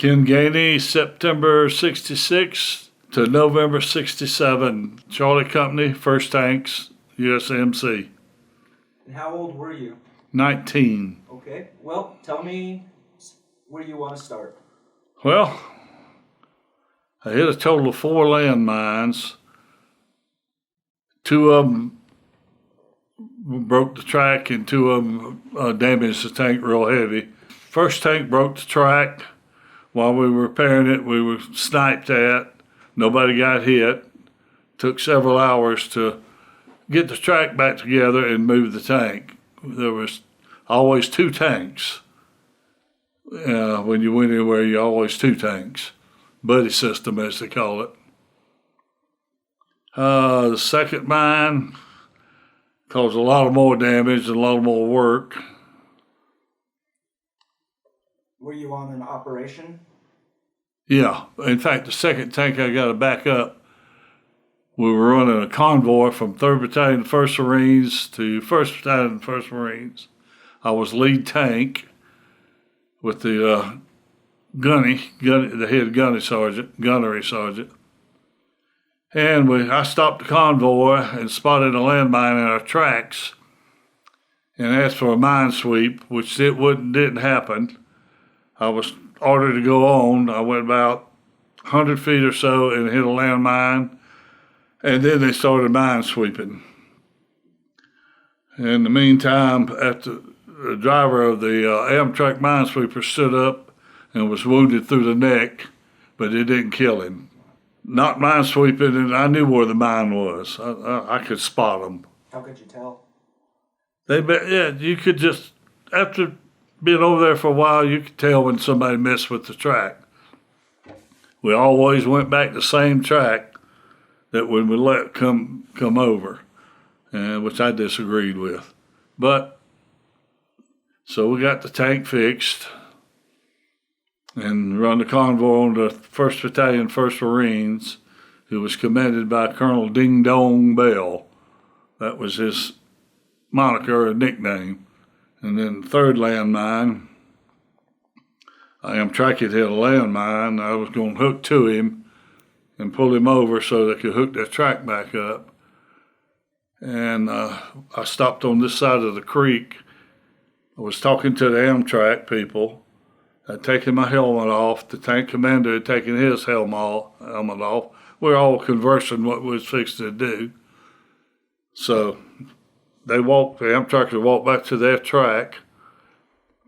Ken Ganey, September 66 to November 67, Charlie Company, First Tanks, USMC. And how old were you? 19. Okay, well, tell me where you want to start. Well, I hit a total of 4 landmines. 2 of them broke the track and 2 of them damaged the tank real heavy. First tank broke the track. While we were repairing it, we were sniped at. Nobody got hit. Took several hours to get the track back together and move the tank. There was always 2 tanks. When you went anywhere, you always 2 tanks. Buddy system, as they call it. The second mine caused a lot of more damage and a lot more work. Were you on an operation? Yeah. In fact, the second tank I got to back up. We were running a convoy from 3rd Battalion, 1st Marines to 1st Battalion, 1st Marines. I was lead tank with the the head gunnery sergeant. And I stopped the convoy and spotted a landmine in our tracks and asked for a mine sweep, which didn't happen. I was ordered to go on. I went about 100 feet or so and hit a landmine, and then they started mine sweeping. In the meantime, the driver of the Amtrak minesweeper stood up and was wounded through the neck, but it didn't kill him. Not minesweeping, and I knew where the mine was. I could spot them. How could you tell? You could just, after being over there for a while, you could tell when somebody messed with the track. We always went back the same track that when we let come over, which I disagreed with. But, so we got the tank fixed and run the convoy on the 1st Battalion, 1st Marines, who was commanded by Colonel Ding Dong Bell. That was his moniker or nickname. And then the 3rd landmine, Amtrak had hit a landmine. I was going to hook to him and pull him over so they could hook their track back up. And I stopped on this side of the creek. I was talking to the Amtrak people. I'd taken my helmet off. The tank commander had taken his helmet off. We were all conversing what we was fixing to do. So the Amtrakers walked back to their track,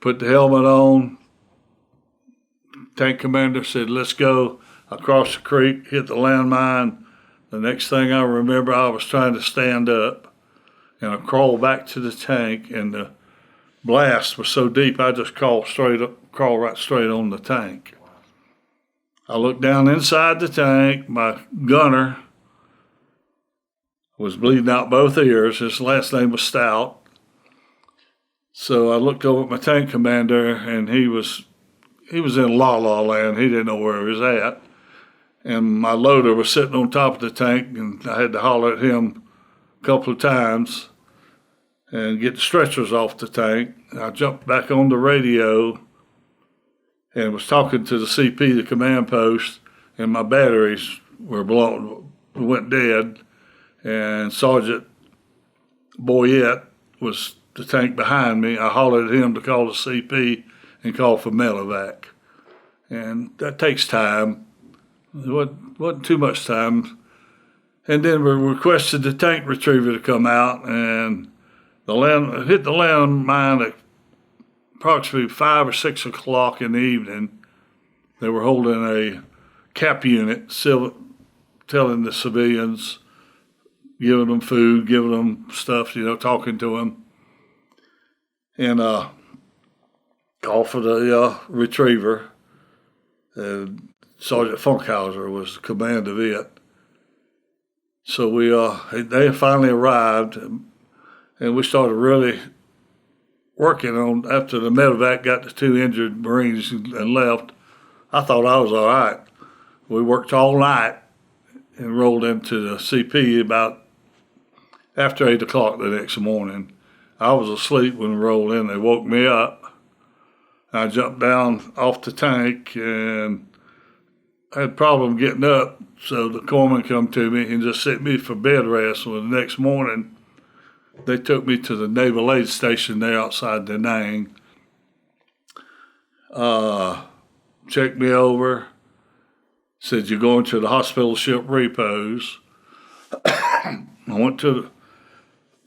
put the helmet on. Tank commander said, "Let's go." I crossed the creek, hit the landmine. The next thing I remember, I was trying to stand up, and I crawled back to the tank, and the blast was so deep, I just crawled right straight on the tank. I looked down inside the tank. My gunner was bleeding out both ears. His last name was Stout. So I looked over at my tank commander, and he was in la-la land. He didn't know where he was at. And my loader was sitting on top of the tank, and I had to holler at him a couple of times and get the stretchers off the tank. I jumped back on the radio and was talking to the CP, the command post, and my batteries went dead. And Sergeant Boyette was the tank behind me. I hollered at him to call the CP and call for medevac. And that takes time. It wasn't too much time. And then we requested the tank retriever to come out, and hit the landmine at approximately 5 or 6 o'clock in the evening. They were holding a CAP unit, telling the civilians, giving them food, giving them stuff, talking to them. And call for the retriever. Sergeant Funkhauser was the command of it. So they finally arrived, and we started really working on, after the medevac got the 2 injured Marines and left. I thought I was all right. We worked all night and rolled into the CP about after 8 o'clock the next morning. I was asleep when we rolled in. They woke me up, I jumped down off the tank and I had a problem getting up. So the corpsman come to me and just set me for bed rest. Well, the next morning, they took me to the naval aid station there outside Da Nang. Checked me over. Said, you're going to the hospital ship repos. I went to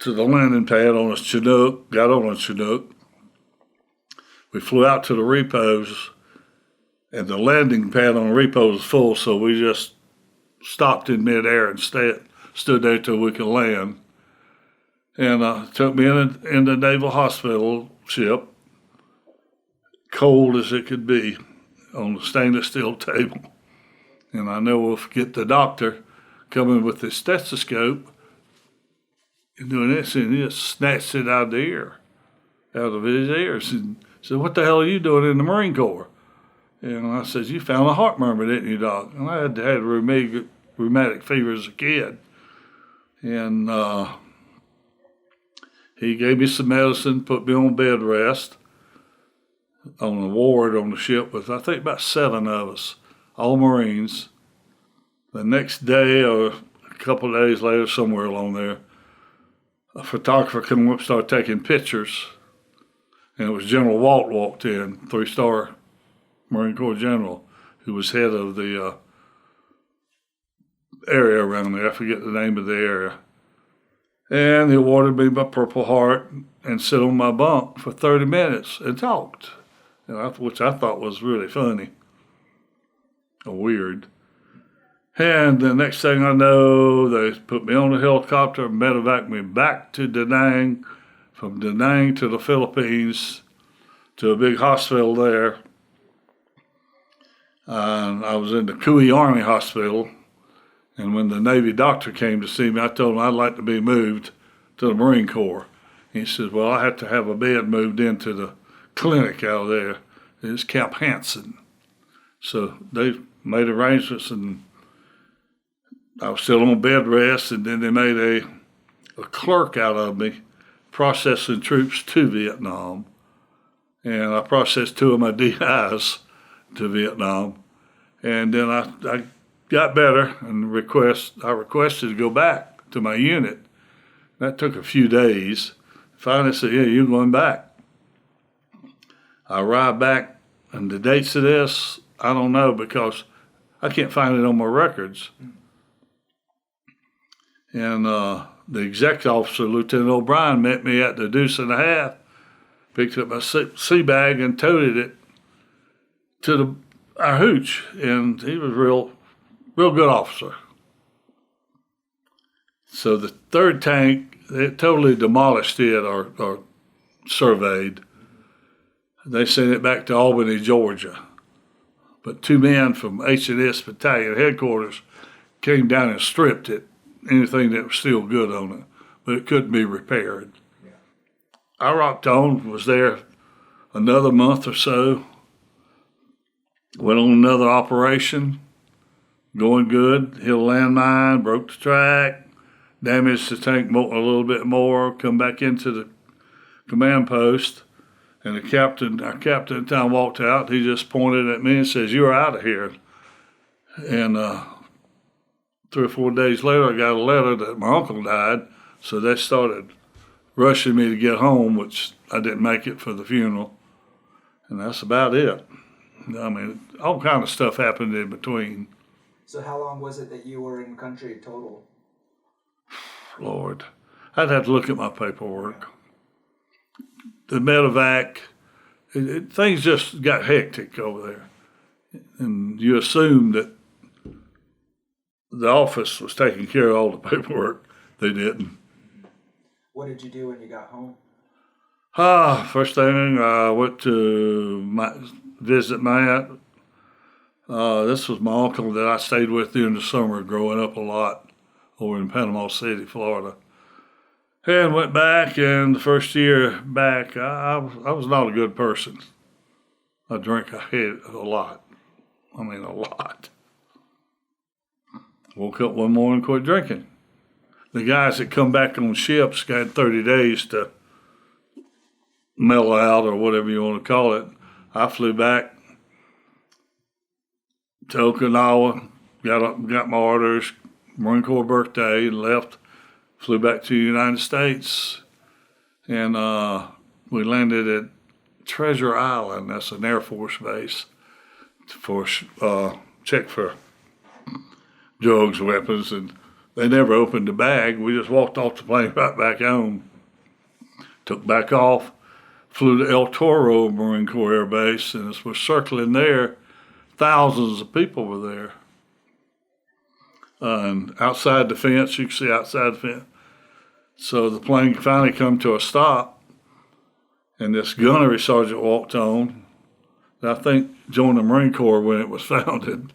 the landing pad on a Chinook, got on a Chinook. We flew out to the repos, and the landing pad on the repos was full, so we just stopped in midair and stood there till we could land. And took me in the naval hospital ship, cold as it could be, on a stainless steel table. And I never will forget the doctor coming with his stethoscope and doing this, and he just snatched it out of his ears, and said, what the hell are you doing in the Marine Corps? And I said, you found a heart murmur, didn't you, Doc? And I had rheumatic fever as a kid. And he gave me some medicine, put me on bed rest on a ward on the ship with, I think, about 7 of us, all Marines. The next day or a couple of days later, somewhere along there, a photographer came up and started taking pictures. And it was General Walt walked in, 3-star Marine Corps general, who was head of the area around there. I forget the name of the area. And he awarded me my Purple Heart and sit on my bunk for 30 minutes and talked, which I thought was really funny or weird. And the next thing I know, they put me on a helicopter and medevaced me back to Da Nang, from Da Nang to the Philippines, to a big hospital there. And I was in the Kui Army Hospital, and when the Navy doctor came to see me, I told him I'd like to be moved to the Marine Corps. He said, well, I have to have a bed moved into the clinic out there. It's Camp Hansen. So they made arrangements, and I was still on bed rest, and then they made a clerk out of me, processing troops to Vietnam. And I processed 2 of my DIs to Vietnam. And then I got better and I requested to go back to my unit. That took a few days. Finally said, yeah, you're going back. I arrived back, and the dates of this, I don't know, because I can't find it on my records. And the executive officer, Lieutenant O'Brien, met me at the Deuce and a Half, picked up my sea bag and toted it to our hooch, and he was real good officer. So the 3rd tank, they totally demolished it or surveyed. They sent it back to Albany, Georgia. But 2 men from H&S Battalion headquarters came down and stripped it, anything that was still good on it, but it couldn't be repaired. Yeah. I rocked on, was there another month or so, went on another operation, going good, hit a landmine, broke the track, damaged the tank a little bit more, come back into the command post, and our captain at the time walked out. He just pointed at me and says, you're out of here. And 3 or 4 days later, I got a letter that my uncle died, so they started rushing me to get home, which I didn't make it for the funeral. And that's about it. I mean, all kind of stuff happened in between. So how long was it that you were in country total? Lord, I'd have to look at my paperwork. The medevac, things just got hectic over there. And you assume that the office was taking care of all the paperwork. They didn't. What did you do when you got home? First thing, I went to visit my aunt. This was my uncle that I stayed with during the summer growing up a lot over in Panama City, Florida. And went back, and the first year back, I was not a good person. I drank a lot. I mean, a lot. Woke up one morning and quit drinking. The guys that come back on ships got 30 days to mellow out or whatever you want to call it. I flew back to Okinawa, got my orders, Marine Corps birthday, and left. Flew back to the United States, and we landed at Treasure Island. That's an Air Force base for check for drugs, weapons, and they never opened the bag. We just walked off the plane right back home. Took back off, flew to El Toro Marine Corps Air Base, and as we're circling there, thousands of people were there. And outside the fence, you can see outside the fence. So the plane finally come to a stop, and this gunnery sergeant walked on. I think joined the Marine Corps when it was founded,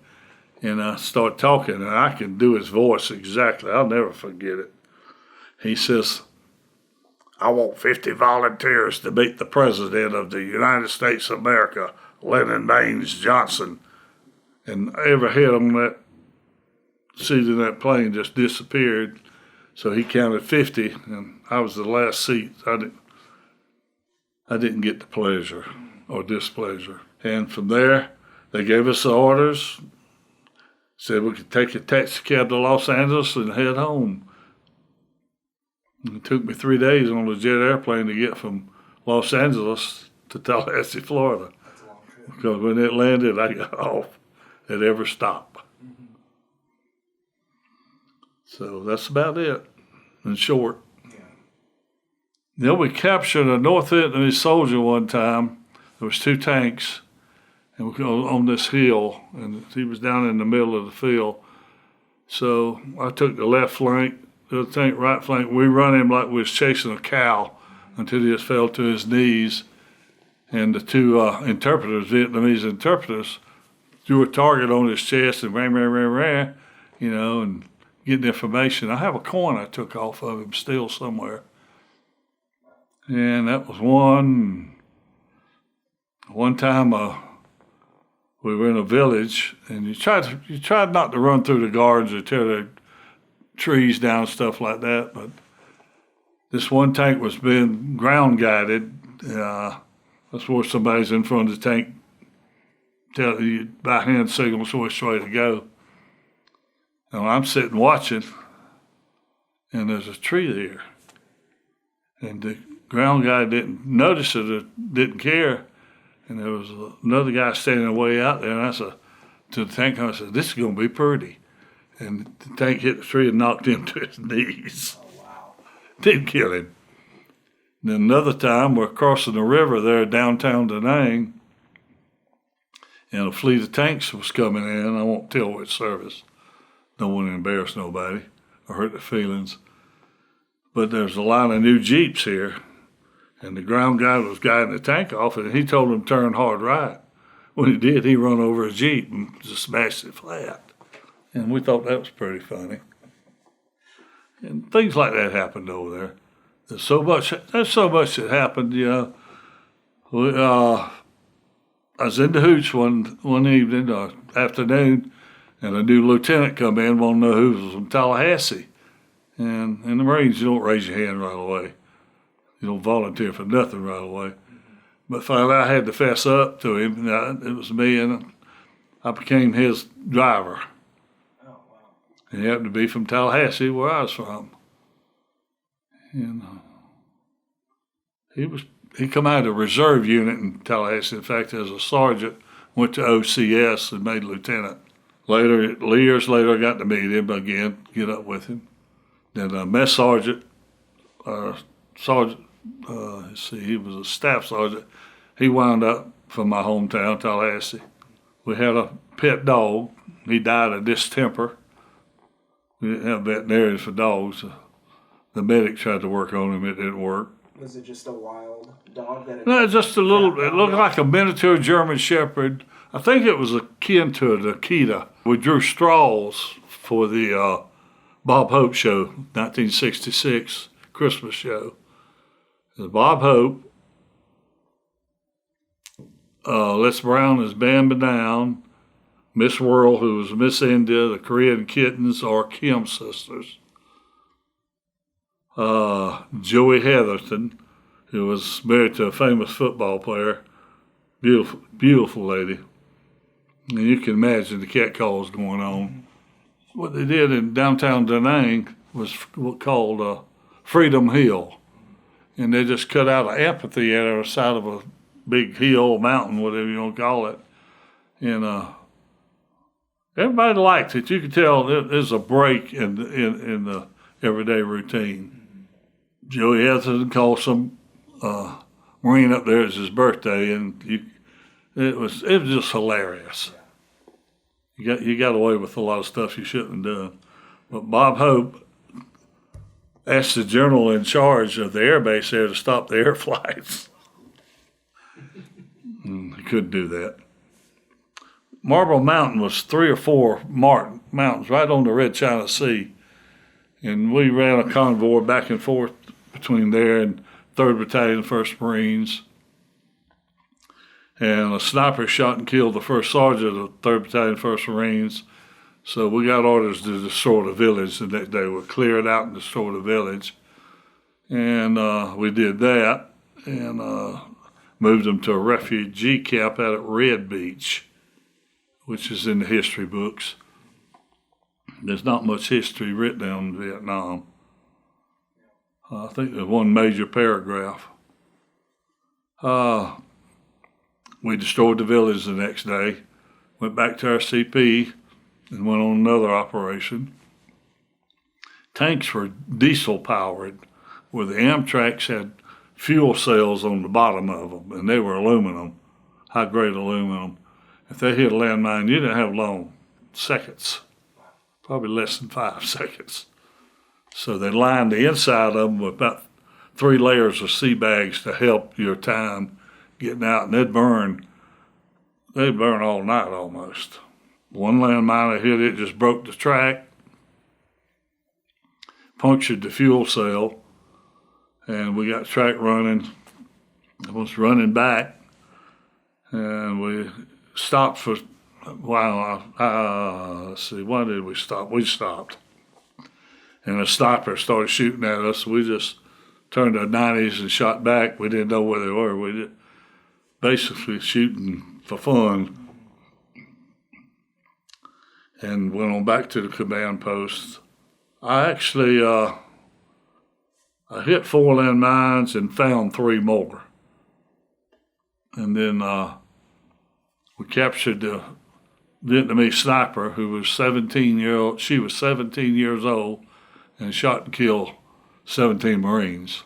and I started talking, and I can do his voice exactly. I'll never forget it. He says, "I want 50 volunteers to meet the President of the United States of America, Lyndon Baines Johnson." And every head on that seat in that plane just disappeared. So he counted 50, and I was the last seat. I didn't get the pleasure or displeasure. And from there, they gave us the orders, said we could take a taxi cab to Los Angeles and head home. It took me 3 days on a jet airplane to get from Los Angeles to Tallahassee, Florida. That's a long trip. Because when it landed, I got off at every stop. Mm-hmm. So that's about it, in short. Yeah. Then we captured a North Vietnamese soldier one time. There was 2 tanks, and we go on this hill, and he was down in the middle of the field. So I took the left flank, the other tank right flank. We run him like we was chasing a cow until he just fell to his knees. And the 2 interpreters, Vietnamese interpreters, threw a target on his chest and ran, and getting information. I have a coin I took off of him still somewhere. And that was one. One time we were in a village, and you tried not to run through the gardens or tear the trees down, stuff like that. But this one tank was being ground guided. That's where somebody's in front of the tank, tell you by hand signals which way to go. And I'm sitting watching, and there's a tree there. And the ground guy didn't notice it or didn't care. And there was another guy standing way out there, and I said to the tank, I said, "This is going to be pretty." And the tank hit the tree and knocked him to his knees. Oh, wow. Didn't kill him. And then another time, we're crossing the river there downtown Da Nang, and a fleet of tanks was coming in. I won't tell which service. Don't want to embarrass nobody or hurt their feelings. But there's a line of new Jeeps here, and the ground guy was guiding the tank off, and he told him to turn hard right. When he did, he run over a Jeep and just smashed it flat. And we thought that was pretty funny. And things like that happened over there. There's so much that happened, I was in the hooch one evening or afternoon, and a new lieutenant come in, wanted to know who was from Tallahassee. And in the Marines, you don't raise your hand right away. You don't volunteer for nothing right away. But finally, I had to fess up to him. It was me, and I became his driver. Oh, wow. And he happened to be from Tallahassee, where I was from. And he come out of the reserve unit in Tallahassee. In fact, as a sergeant, went to OCS and made lieutenant. Years later, I got to meet him again, get up with him. Then a mess sergeant, he was a staff sergeant. He wound up from my hometown, Tallahassee. We had a pet dog. He died of distemper. We didn't have veterinarians for dogs. The medic tried to work on him. It didn't work. Was it just a wild dog that? No, just a little. It looked like a miniature German Shepherd. I think it was akin to an Akita. We drew straws for the Bob Hope show, 1966 Christmas show. It was Bob Hope, Les Brown as Bamba Down, Miss World, who was Miss India, the Korean Kittens, or Kim sisters. Joey Heatherton, who was married to a famous football player, Beautiful, beautiful lady. And you can imagine the catcalls going on. What they did in downtown Da Nang was called Freedom Hill. And they just cut out an amphitheater on the side of a big hill, mountain, whatever you want to call it. And everybody liked it. You could tell there's a break in the everyday routine. Joey Atherton called some Marine up there. It's his birthday, and it was just hilarious. You got away with a lot of stuff you shouldn't have done. But Bob Hope asked the general in charge of the air base there to stop the air flights. He couldn't do that. Marble Mountain was 3 or 4 marked mountains right on the Red China Sea. And we ran a convoy back and forth between there and 3rd Battalion, 1st Marines. And a sniper shot and killed the 1st Sergeant of 3rd Battalion, 1st Marines. So we got orders to destroy the village the next day. We cleared out and destroyed the village. And we did that and moved them to a refugee camp out at Red Beach, which is in the history books. There's not much history written on Vietnam. I think there's one major paragraph. We destroyed the village the next day, went back to our CP, and went on another operation. Tanks were diesel powered, where the Amtraks had fuel cells on the bottom of them, and they were aluminum, high grade aluminum. If they hit a landmine, you didn't have long, seconds, probably less than 5 seconds. So they lined the inside of them with about 3 layers of sea bags to help your time getting out, and they'd burn all night almost. One landmine that hit it just broke the track, punctured the fuel cell, and we got track running. I was running back, and we stopped for a while. Let's see, why did we stop? We stopped, and a sniper started shooting at us. We just turned our 90s and shot back. We didn't know where they were. We just basically shooting for fun. And went on back to the command post. I actually I hit 4 landmines and found 3 more. And then we captured the Vietnamese sniper who was 17-year-old. She was 17 years old and shot and killed 17 Marines.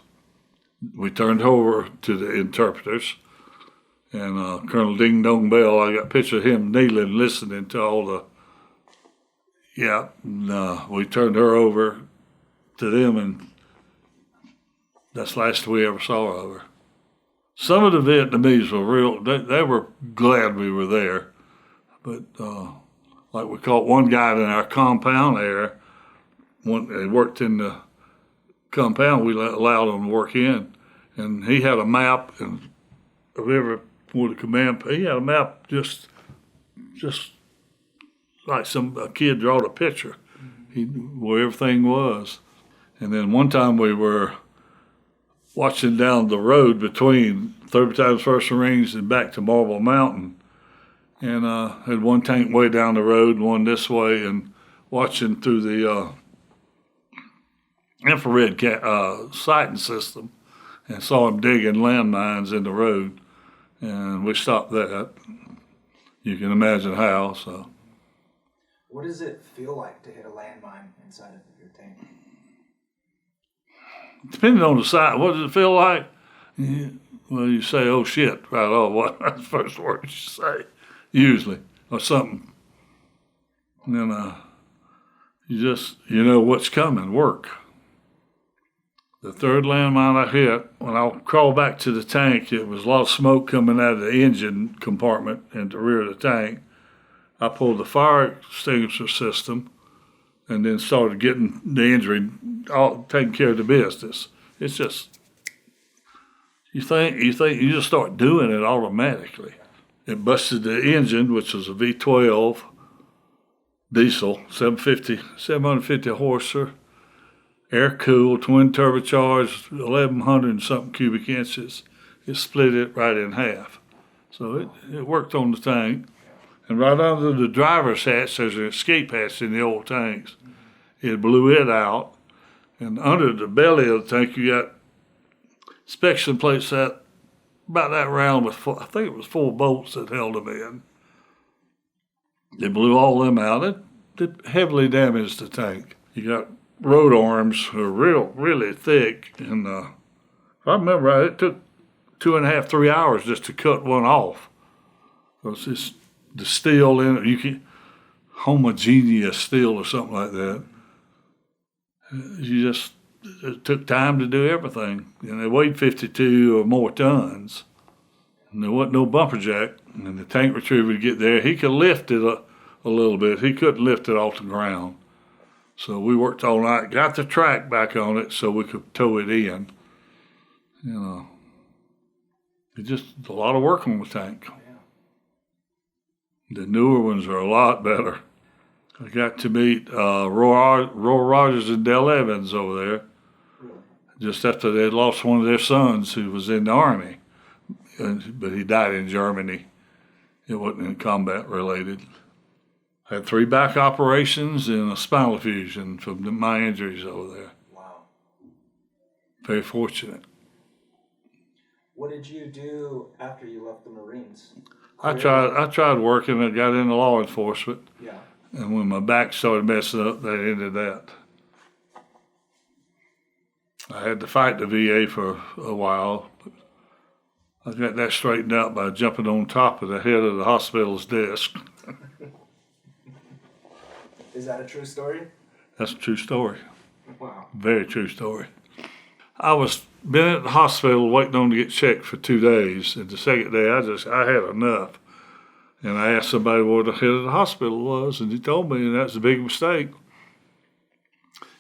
We turned her over to the interpreters. And Colonel Ding Dong Bell, I got a picture of him kneeling, listening to all the. Yeah, we turned her over to them, and that's the last we ever saw of her. Some of the Vietnamese were they were glad we were there. But like we caught one guy in our compound there. They worked in the compound, we allowed him to work in. And he had a map, and of every one of the command, he had a map just like a kid drawed a picture, where everything was. And then one time we were watching down the road between 3rd Battalion, 1st Marines and back to Marble Mountain, and had one tank way down the road, one this way, and watching through the infrared sighting system, and saw him digging landmines in the road, and we stopped that. You can imagine how. So. What does it feel like to hit a landmine inside of your tank? Depending on the size, what does it feel like? Yeah. Well, you say, "Oh shit!" Right off. What? That's the first word you say, usually, or something. And then you know what's coming. Work. The 3rd landmine I hit, when I crawled back to the tank, it was a lot of smoke coming out of the engine compartment in the rear of the tank. I pulled the fire extinguisher system and then started getting the injury, taking care of the business. It's just, you think you just start doing it automatically. It busted the engine, which was a V12 diesel, 750 horsepower, air-cooled, twin turbocharged, 1,100 and something cubic inches. It split it right in half. So it worked on the tank. And right under the driver's hatch, there's an escape hatch in the old tanks. It blew it out. And under the belly of the tank, you got inspection plates that about that round with I think it was 4 bolts that held them in. They blew all them out. It heavily damaged the tank. You got road arms that are really thick. And if I remember right, it took 2.5, 3 hours just to cut one off. Because it's the steel in it, you can homogeneous steel or something like that. It took time to do everything. And they weighed 52 or more tons. And there wasn't no bumper jack. And the tank retriever would get there. He could lift it a little bit. He couldn't lift it off the ground. So we worked all night, got the track back on it so we could tow it in. You know, it's just a lot of work on the tank. The newer ones are a lot better. I got to meet Roy Rogers and Dale Evans over there just after they had lost one of their sons who was in the Army. But he died in Germany. It wasn't in combat related. I had 3 back operations and a spinal fusion from my injuries over there. Wow. Very fortunate. What did you do after you left the Marines? I tried working. I got into law enforcement. Yeah. And when my back started messing up, that ended that. I had to fight the VA for a while. I got that straightened out by jumping on top of the head of the hospital's desk. Is that a true story? That's a true story. Wow. Very true story. I was been at the hospital waiting on to get checked for 2 days. And the second day, I had enough. And I asked somebody where the head of the hospital was, and he told me, and that's a big mistake.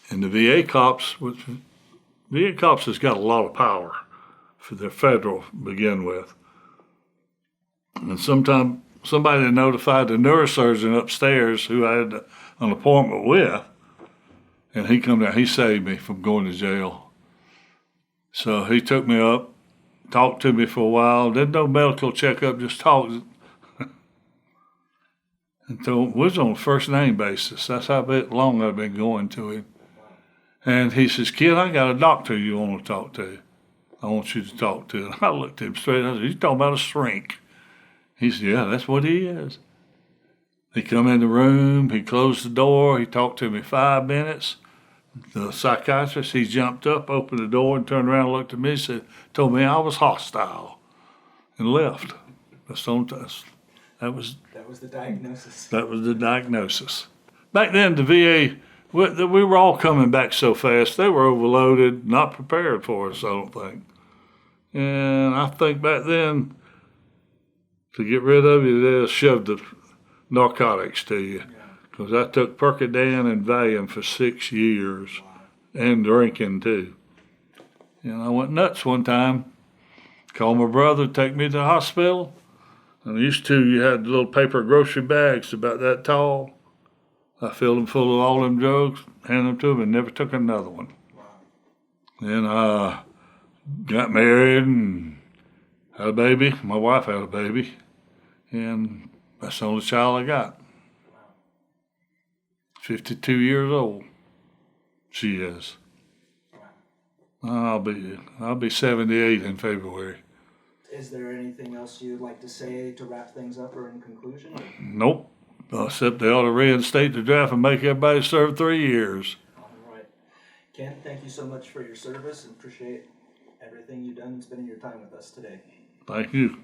And the VA cops has got a lot of power for their federal to begin with. And sometime somebody notified the neurosurgeon upstairs who I had an appointment with, and he come down. He saved me from going to jail. So he took me up, talked to me for a while. Did no medical checkup, just talked. And so we was on a first name basis. That's how long I've been going to him. And he says, "Kid, I got a doctor you want to talk to. I want you to talk to." And I looked at him straight. I said, "You talking about a shrink?" He said, "Yeah, that's what he is." He come in the room. He closed the door. He talked to me 5 minutes. The psychiatrist, he jumped up, opened the door, and turned around and looked at me and said, told me I was hostile, and left. That was the diagnosis. That was the diagnosis. Back then, the VA, we were all coming back so fast. They were overloaded, not prepared for us, I don't think. And I think back then, to get rid of you, they shoved the narcotics to you. Because I took Percodan and Valium for 6 years, and drinking too. And I went nuts one time. Called my brother to take me to the hospital. And used to, you had little paper grocery bags about that tall. I filled them full of all them drugs, handed them to him, and never took another one. Then I got married and had a baby. My wife had a baby. And that's the only child I got. 52 years old. She is. I'll be 78 in February. Is there anything else you'd like to say to wrap things up or in conclusion? Nope. Except they ought to reinstate the draft and make everybody serve 3 years. All right. Ken, thank you so much for your service and appreciate everything you've done and spending your time with us today. Thank you.